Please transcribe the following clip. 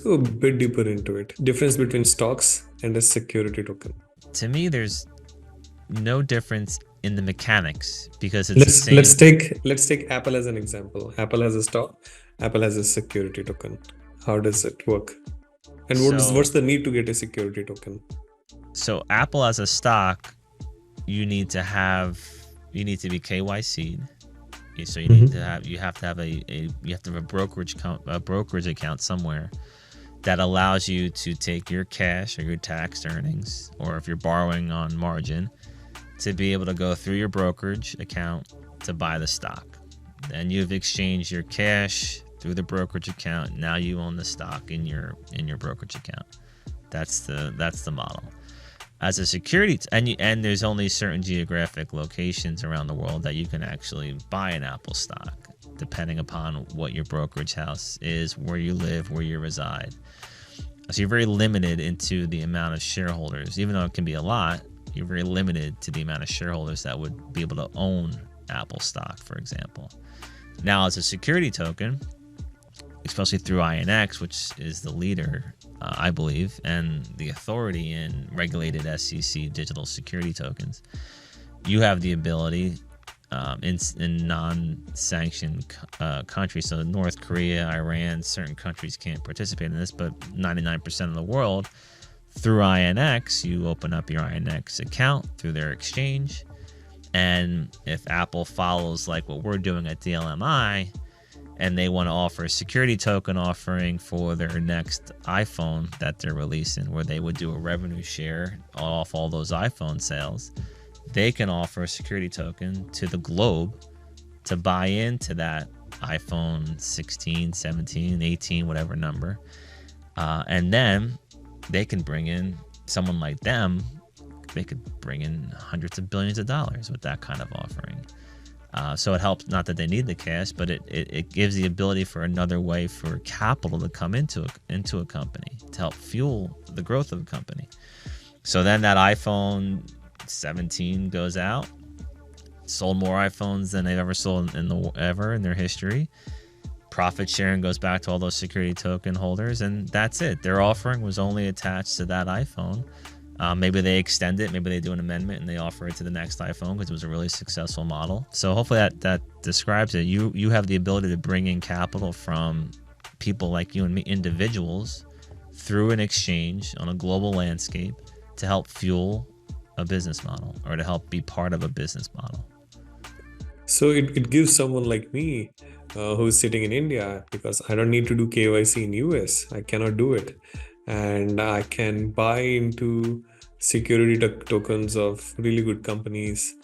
Go a bit deeper into it. Difference between stocks and a security token. To me, there's no difference in the mechanics because it's the Let's let's same. take let's take Apple as an example. Apple has a stock, Apple has a security token. How does it work? And So, what's the need to get a security token? so Apple as a stock, you need to have you need to be KYC'd. So Mhm. you have to have a brokerage account somewhere that allows you to take your cash or your taxed earnings, or if you're borrowing on margin, to be able to go through your brokerage account to buy the stock. Then you've exchanged your cash through the brokerage account. Now you own the stock in your brokerage account. That's the model. As a security, and there's only certain geographic locations around the world that you can actually buy an Apple stock, depending upon what your brokerage house is, where you live, where you reside. So you're very limited into the amount of shareholders, even though it can be a lot. You're very limited to the amount of shareholders that would be able to own Apple stock, for example. Now, as a security token, especially through INX, which is the leader, I believe, and the authority in regulated SEC digital security tokens, you have the ability in non-sanctioned countries. So North Korea, Iran, certain countries can't participate in this, but 99% of the world, through INX, you open up your INX account through their exchange. And if Apple follows like what we're doing at DLMI, and they want to offer a security token offering for their next iPhone that they're releasing, where they would do a revenue share off all those iPhone sales, they can offer a security token to the globe to buy into that iPhone 16, 17, 18, whatever number. And then they can bring in someone like them. They could bring in hundreds of billions of dollars with that kind of offering. So it helps, not that they need the cash, but it gives the ability for another way for capital to come into a company to help fuel the growth of a company. So then that iPhone 17 goes out, sold more iPhones than they've ever sold in their history. Profit sharing goes back to all those security token holders, and that's it. Their offering was only attached to that iPhone. Maybe they extend it, maybe they do an amendment and they offer it to the next iPhone because it was a really successful model. So hopefully that describes it. You have the ability to bring in capital from people like you and me, individuals, through an exchange on a global landscape to help fuel a business model or to help be part of a business model. So it gives someone like me who's sitting in India, because I don't need to do KYC in US. I cannot do it. And I can buy into security tokens of really good companies